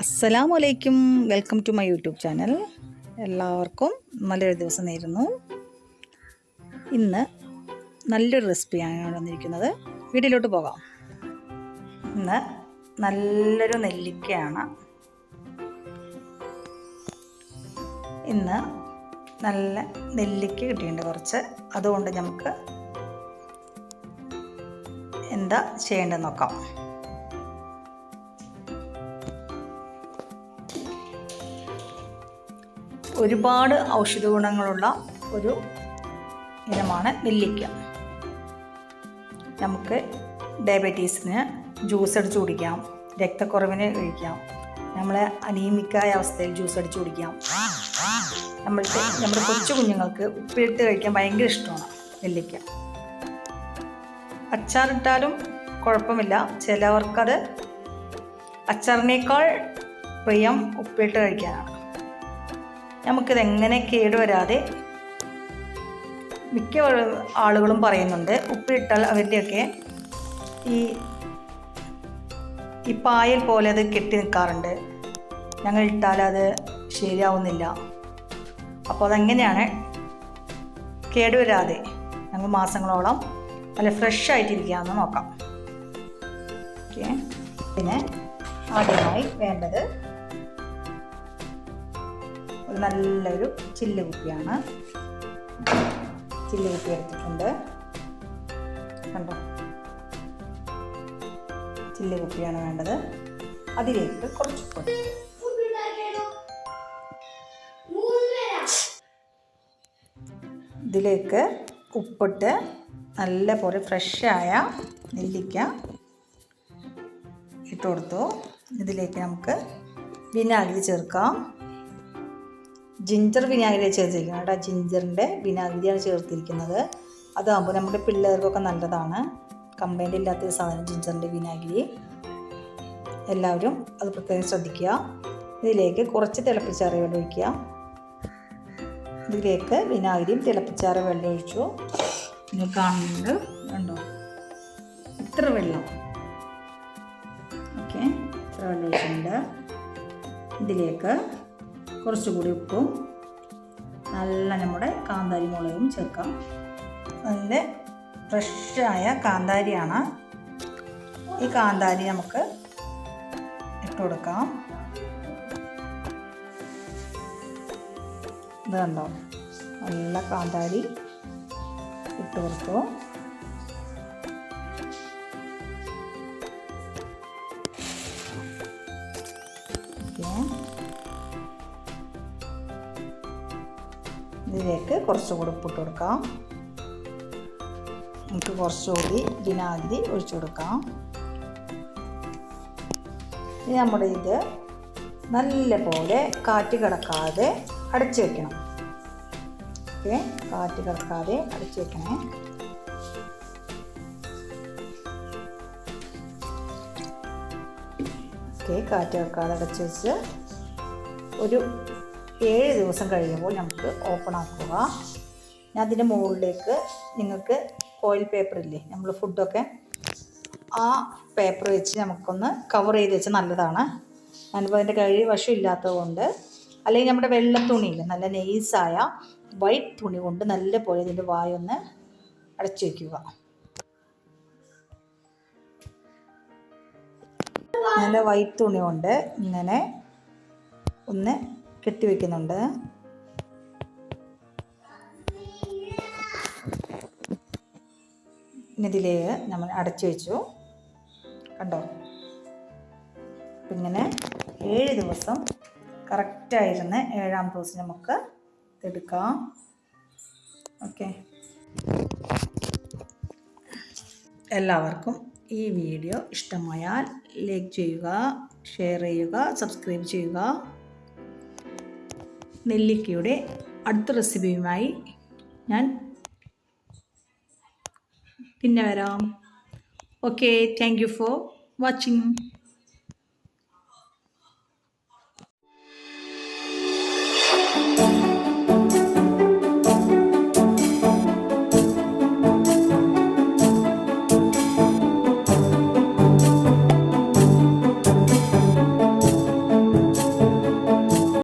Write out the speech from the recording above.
അസ്സലാമു അലൈക്കും. Welcome to my YouTube channel. എല്ലാവർക്കും നല്ലൊരു ദിവസം നേരുന്നു. ഇന്ന് നല്ലൊരു റെസിപ്പിയാണ് വന്നിരിക്കുന്നത്. വീഡിയോയിലോട്ട് പോകാം. ഇന്ന് നല്ലൊരു നെല്ലിക്കയാണ്. ഇന്ന് നല്ല നെല്ലിക്ക കിട്ടിയിട്ടുണ്ട് കുറച്ച്. അതുകൊണ്ട് നമുക്ക് എന്താ ചെയ്യേണ്ടതെന്ന് നോക്കാം. ഒരുപാട് ഔഷധ ഗുണങ്ങളുള്ള ഒരു ഇനമാണ് നെല്ലിക്ക. നമുക്ക് ഡയബറ്റീസിന് ജ്യൂസ് അടിച്ച് കുടിക്കാം, രക്തക്കുറവിന് കഴിക്കാം, നമ്മളെ അനീമിക്കായ അവസ്ഥയിൽ ജ്യൂസ് അടിച്ച് കുടിക്കാം. നമ്മുടെ കൊച്ചു കുഞ്ഞുങ്ങൾക്ക് ഉപ്പിലിട്ട് കഴിക്കാൻ ഭയങ്കര ഇഷ്ടമാണ് നെല്ലിക്ക. അച്ചാറിട്ടാലും കുഴപ്പമില്ല. ചിലവർക്കത് അച്ചാറിനേക്കാൾ പ്രിയം ഉപ്പിലിട്ട് കഴിക്കാനാണ്. നമുക്കിതെങ്ങനെ കേടുവരാതെ, മിക്ക ആളുകളും പറയുന്നുണ്ട് ഉപ്പിലിട്ടാൽ അവരുടെയൊക്കെ ഈ പായൽ പോലെ അത് കെട്ടി നിൽക്കാറുണ്ട്, ഞങ്ങൾ ഇട്ടാൽ അത് ശരിയാവുന്നില്ല. അപ്പോൾ അതെങ്ങനെയാണ് കേടുവരാതെ ഞങ്ങൾ മാസങ്ങളോളം നല്ല ഫ്രഷ് ആയിട്ടിരിക്കുകയെന്ന് നോക്കാം. ഓക്കെ, പിന്നെ ആദ്യമായി വേണ്ടത് ഒരു നല്ലൊരു ചില്ല് കുപ്പിയാണ്. ചില്ല് കുപ്പി എടുത്തിട്ടുണ്ട്, കണ്ടോ? ചില്ല് കുപ്പിയാണ് വേണ്ടത്. അതിലേക്ക് കുറച്ച് പൊടി, ഇതിലേക്ക് ഉപ്പിട്ട് നല്ല പോലെ ഫ്രഷായ നെല്ലിക്ക ഇട്ട് കൊടുത്തു. ഇതിലേക്ക് നമുക്ക് വിനാഗിരി ചേർക്കാം. ജിഞ്ചർ വിനാഗിരി ചേർത്തിരിക്കുന്നത് കേട്ടോ. ജിഞ്ചറിൻ്റെ വിനാഗിരിയാണ് ചേർത്തിരിക്കുന്നത്. അതാകുമ്പോൾ നമ്മുടെ പിള്ളേർക്കൊക്കെ നല്ലതാണ്. കംപ്ലൈൻ്റ് ഇല്ലാത്തൊരു സാധനം ജിഞ്ചറിൻ്റെ വിനാഗിരി. എല്ലാവരും അത് പ്രത്യേകം ശ്രദ്ധിക്കുക. ഇതിലേക്ക് കുറച്ച് തിളപ്പിച്ചാറിയ വെള്ളം ഒഴിക്കുക. ഇതിലേക്ക് വിനാഗിരിയും തിളപ്പിച്ചാറിയ വെള്ളം ഒഴിച്ചു. നിങ്ങൾ കാണുന്നുണ്ട്, കണ്ടോ? ഇത്ര വെള്ളം. ഓക്കെ, ഇത്ര വെള്ളം ഒഴിച്ചിട്ടുണ്ട്. ഇതിലേക്ക് കുറച്ചുകൂടി ഉപ്പും നല്ല നമ്മുടെ കാന്താരി മുളകും ചേർക്കാം. നല്ല ഫ്രഷായ കാന്താരിയാണ്. ഈ കാന്താരി നമുക്ക് ഇട്ട് കൊടുക്കാം. ഇത് കണ്ടോ, നല്ല കാന്താരി ഇട്ട് കൊടുത്തു. ഓക്കെ, ഇതിലേക്ക് കുറച്ചുകൂടി ഉപ്പിട്ട് കൊടുക്കാം. നമുക്ക് കുറച്ചുകൂടി വിനാഗിരി ഒഴിച്ചു കൊടുക്കാം. ഇനി നമ്മുടെ ഇത് നല്ല പോലെ കാറ്റ് കിടക്കാതെ അടച്ചു വെക്കണം. ഓക്കെ, കാറ്റ് കിടക്കാതെ അടച്ചു വെക്കണേ. ഓക്കെ, കാറ്റ് കിടക്കാതെ അടച്ചു വെച്ച് ഒരു 7 ദിവസം കഴിയുമ്പോൾ നമുക്ക് ഓപ്പൺ ആക്കുക. ഞാൻ അതിൻ്റെ മുകളിലേക്ക് നിങ്ങൾക്ക് ഫോയിൽ പേപ്പർ ഇല്ലേ, നമ്മൾ ഫുഡൊക്കെ ആ പേപ്പർ വെച്ച് നമുക്കൊന്ന് കവർ ചെയ്ത് വെച്ചാൽ നല്ലതാണ്. ഞാനിപ്പോൾ അതിൻ്റെ വശം ഇല്ലാത്തത് കൊണ്ട്, അല്ലെങ്കിൽ നമ്മുടെ വെള്ള തുണിയിൽ നല്ല നെയ്സായ വൈറ്റ് തുണി കൊണ്ട് നല്ല പോലെ ഇതിൻ്റെ വായൊന്ന് അടച്ചു വയ്ക്കുക. നല്ല വൈറ്റ് തുണി കൊണ്ട് ഇങ്ങനെ ഒന്ന് കെട്ടിവെക്കുന്നുണ്ട്. ഇതിലേക്ക് നമ്മൾ അടച്ചു വെച്ചു, കണ്ടോ? ഇങ്ങനെ 7 ദിവസം കറക്റ്റായിരുന്ന് 7-ാമത്തെ ദിവസം നമുക്ക് ഇതെടുക്കാം. ഓക്കെ, എല്ലാവർക്കും ഈ വീഡിയോ ഇഷ്ടമായാൽ ലൈക്ക് ചെയ്യുക, ഷെയർ ചെയ്യുക, സബ്സ്ക്രൈബ് ചെയ്യുക. നെല്ലിക്കയുടെ അടുത്ത റെസിപ്പിയുമായി ഞാൻ പിന്നെ വരാം. Okay, thank you for watching.